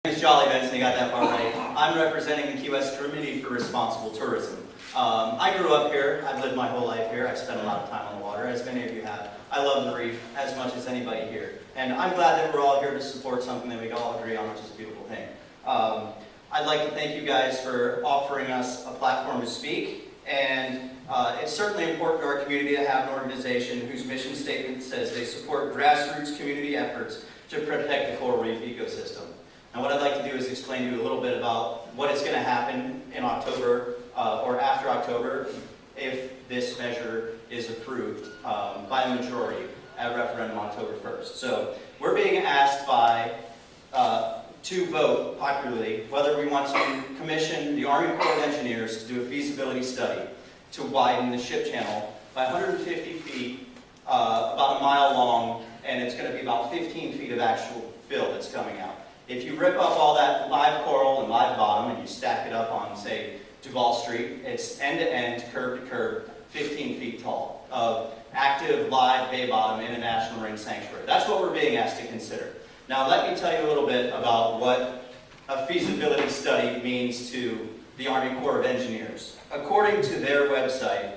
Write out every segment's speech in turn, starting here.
It's Jolly Benson, you got that part right. I'm representing the Key West Committee for Responsible Tourism. I grew up here, I've lived my whole life here, I've spent a lot of time on the water, as many of you have. I love the Reef as much as anybody here. And I'm glad that we're all here to support something that we all agree on, which is a beautiful thing. I'd like to thank you guys for offering us a platform to speak. And it's certainly important to our community to have an organization whose mission statement says they support grassroots community efforts to protect the coral reef ecosystem. And what I'd like to do is explain to you a little bit about what is going to happen in October or after October if this measure is approved by a majority at referendum October 1st. So we're being asked to vote popularly whether we want to commission the Army Corps of Engineers to do a feasibility study to widen the ship channel by 150 feet, about a mile long, and it's going to be about 15 feet of actual fill that's coming out. If you rip up all that live coral and live bottom and you stack it up on, say, Duval Street, it's end-to-end, curb-to-curb, 15 feet tall of active live bay bottom in a national marine sanctuary. That's what we're being asked to consider. Now let me tell you a little bit about what a feasibility study means to the Army Corps of Engineers. According to their website,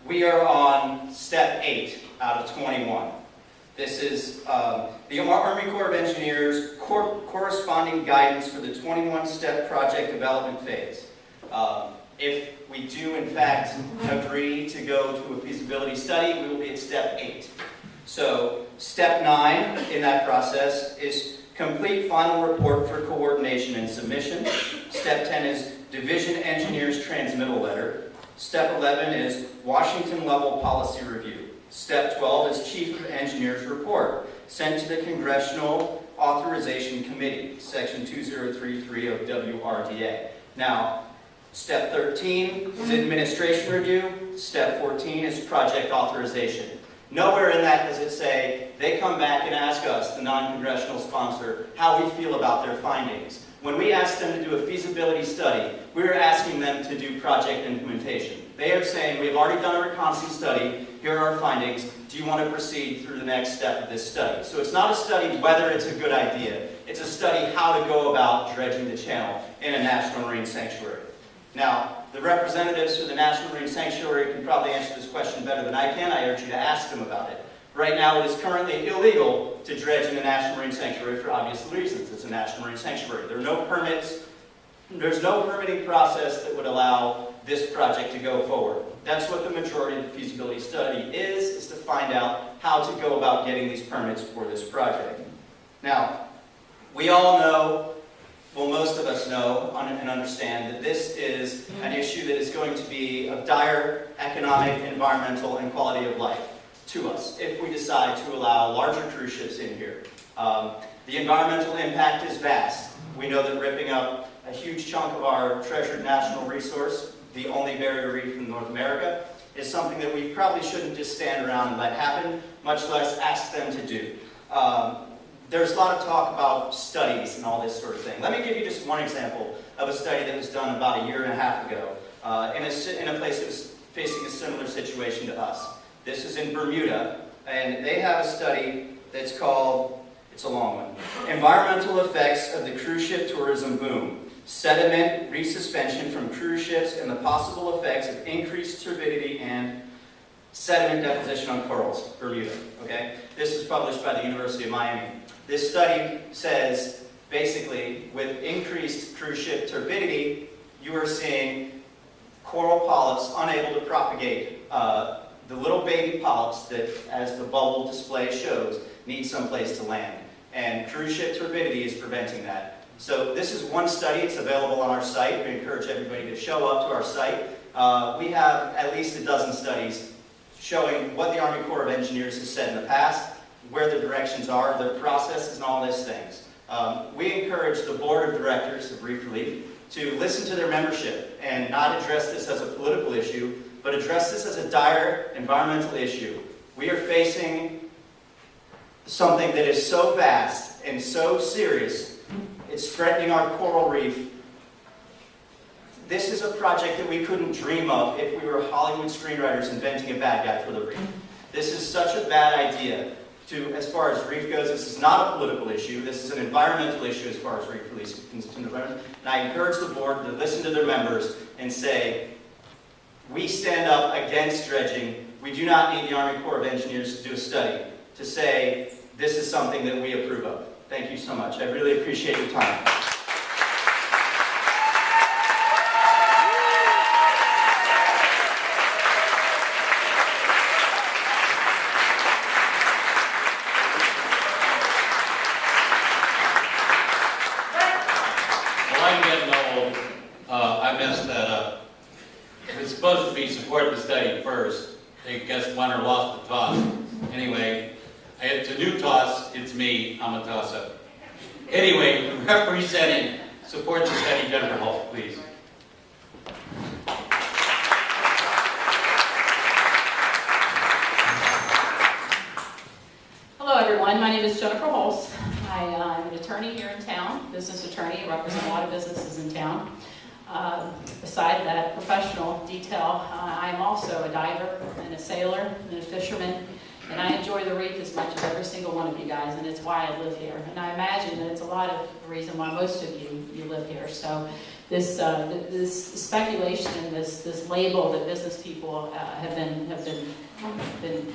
we are on step 8 out of 21. This is the Army Corps of Engineers corresponding guidance for the 21-step project development phase. If we do, in fact, agree to go to a feasibility study, we will be at step 8. So step 9 in that process is complete final report for coordination and submission. Step 10 is division engineers transmittal letter. Step 11 is Washington level policy review. Step 12 is Chief of Engineers report, sent to the Congressional Authorization Committee, Section 2033 of WRDA. Now, Step 13 is Administration review. Step 14 is Project authorization. Nowhere in that does it say they come back and ask us, the non-congressional sponsor, how we feel about their findings. When we ask them to do a feasibility study, we're asking them to do project implementation. They are saying, we've already done a reconnaissance study, here are our findings, do you want to proceed through the next step of this study? So it's not a study whether it's a good idea, it's a study how to go about dredging the channel in a national marine sanctuary. Now, the representatives for the National Marine Sanctuary can probably answer this question better than I can. I urge you to ask them about it. Right now, it is currently illegal to dredge in a National Marine Sanctuary for obvious reasons. It's a National Marine Sanctuary. There are no permits. There's no permitting process that would allow this project to go forward. That's what the majority of the feasibility study is to find out how to go about getting these permits for this project. Now, we all know, well, most of us know and understand that this is an issue that is going to be of dire economic, environmental, and quality of life to us if we decide to allow larger cruise ships in here. The environmental impact is vast. We know that ripping up a huge chunk of our treasured national resource, the only barrier reef in North America, is something that we probably shouldn't just stand around and let happen, much less ask them to do. There's a lot of talk about studies and all this sort of thing. Let me give you just one example of a study that was done about a year and a half ago in a place that was facing a similar situation to us. This is in Bermuda, and they have a study that's called, it's a long one, Environmental Effects of the Cruise Ship Tourism Boom, Sediment Resuspension from Cruise Ships and the Possible Effects of Increased Turbidity and Sediment Deposition on Corals, Bermuda. Okay? This is published by the University of Miami. This study says, basically, with increased cruise ship turbidity, you are seeing coral polyps unable to propagate. The little baby polyps that, as the bubble display shows, need someplace to land. And cruise ship turbidity is preventing that. So this is one study. It's available on our site. We encourage everybody to show up to our site. We have at least a dozen studies showing what the Army Corps of Engineers has said in the past, where the directions are, their processes, and all these things. We encourage the board of directors of Reef Relief to listen to their membership and not address this as a political issue, but address this as a dire environmental issue. We are facing something that is so vast and so serious, it's threatening our coral reef. This is a project that we couldn't dream of if we were Hollywood screenwriters inventing a bad guy for the reef. This is such a bad idea as far as Reef goes, this is not a political issue. This is an environmental issue as far as Reef release is concerned. And I encourage the board to listen to their members and say, we stand up against dredging. We do not need the Army Corps of Engineers to do a study to say this is something that we approve of. Thank you so much. I really appreciate your time. I messed that up. It's supposed to be support the study first. They guess won or lost the toss. Anyway, it's a new toss. It's me. I'm a toss-up. Anyway, representing support the study, Jennifer Holt, please. Hello everyone, my name is Jennifer Holst. I'm an attorney here in town, business attorney. I represent a lot of businesses in town. Beside that professional detail, I am also a diver and a sailor and a fisherman, and I enjoy the Reef as much as every single one of you guys, and it's why I live here. And I imagine that it's a lot of the reason why most of you live here. So this speculation and this label that business people have been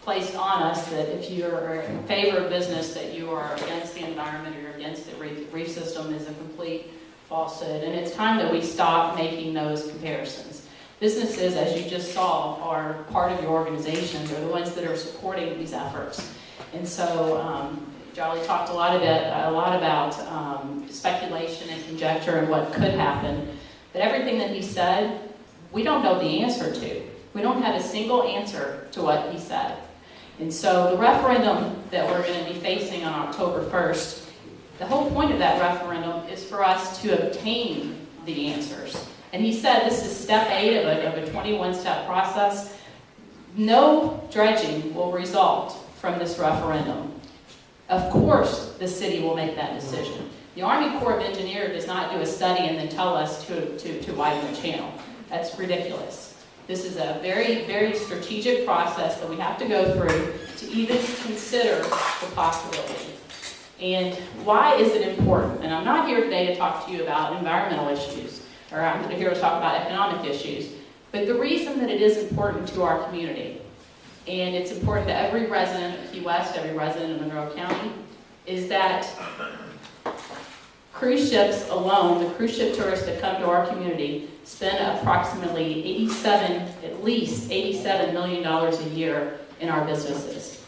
placed on us, that if you're in favor of business, that you are against the environment or you're against the reef system, is a complete falsehood. And it's time that we stop making those comparisons. Businesses, as you just saw, are part of your organization. They're the ones that are supporting these efforts. And so Charlie talked a lot about speculation and conjecture and what could happen. But everything that he said, we don't know the answer to. We don't have a single answer to what he said. And so the referendum that we're going to be facing on October 1st, the whole point of that referendum is for us to obtain the answers. And he said this is step 8 of a 21-step process. No dredging will result from this referendum. Of course, the city will make that decision. The Army Corps of Engineers does not do a study and then tell us to widen the channel. That's ridiculous. This is a very, very strategic process that we have to go through to even consider the possibility. And why is it important? And I'm not here today to talk to you about environmental issues, or I'm here to talk about economic issues. But the reason that it is important to our community, and it's important to every resident of Key West, every resident of Monroe County, is that cruise ships alone, the cruise ship tourists that come to our community, spend approximately at least $87 million a year in our businesses.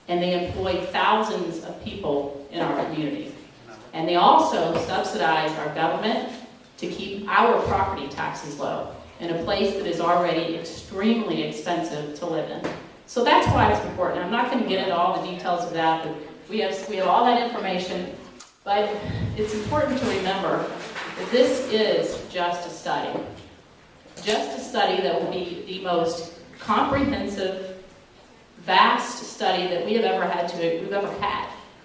And they employ thousands of people in our community. And they also subsidize our government to keep our property taxes low in a place that is already extremely expensive to live in. So that's why it's important. I'm not going to get into all the details of that, but we have all that information. But it's important to remember that this is just a study. Just a study that will be the most comprehensive, vast study that we've ever had.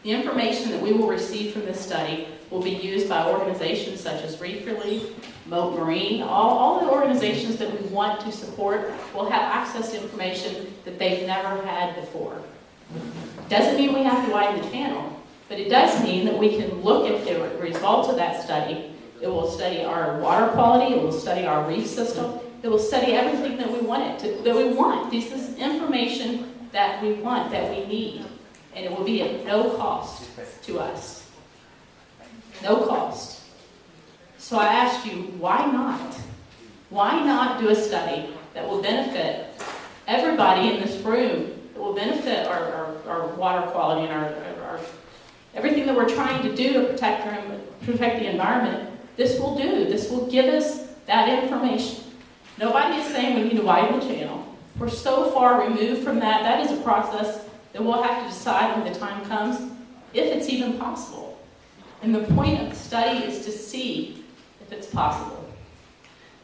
The information that we will receive from this study will be used by organizations such as Reef Relief, Moat Marine, all the organizations that we want to support will have access to information that they've never had before. Doesn't mean we have to widen the channel, but it does mean that we can look at the results of that study. It will study our water quality, it will study our reef system, it will study everything that we want This is information that we want, that we need, and it will be at no cost to us. No cost. So I ask you, why not? Why not do a study that will benefit everybody in this room, that will benefit our water quality and our everything that we're trying to do to protect the environment? This will do. This will give us that information. Nobody is saying we need to widen the channel. We're so far removed from that. That is a process that we'll have to decide when the time comes, if it's even possible. And the point of the study is to see if it's possible.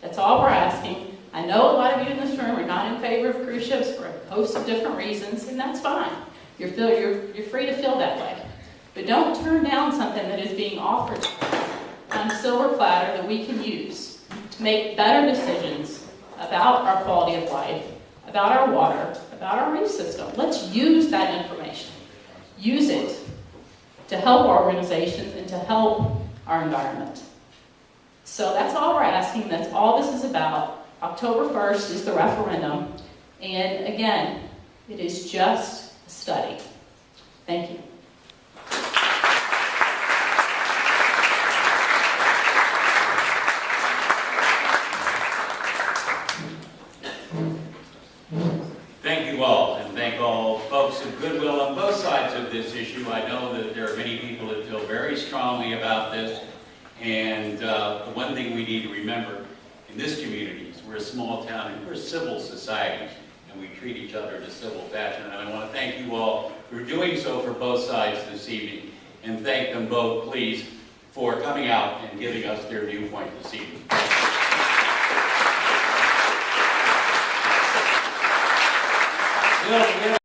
That's all we're asking. I know a lot of you in this room are not in favor of cruise ships for a host of different reasons, and that's fine. You're free to feel that way. But don't turn down something that is being offered on a silver platter that we can use to make better decisions about our quality of life, about our water, about our reef system. Let's use that information. use it to help our organizations and to help our environment. So that's all we're asking. That's all this is about. October 1st is the referendum. And again, it is just a study. Thank you. Thank you all, and thank all folks of goodwill on both sides of this issue. I know that there are many people that feel very strongly about this, and the one thing we need to remember in this community is we're a small town and we're a civil society, and we treat each other in a civil fashion. And I want to thank you all for doing so for both sides this evening, and thank them both, please, for coming out and giving us their viewpoint this evening.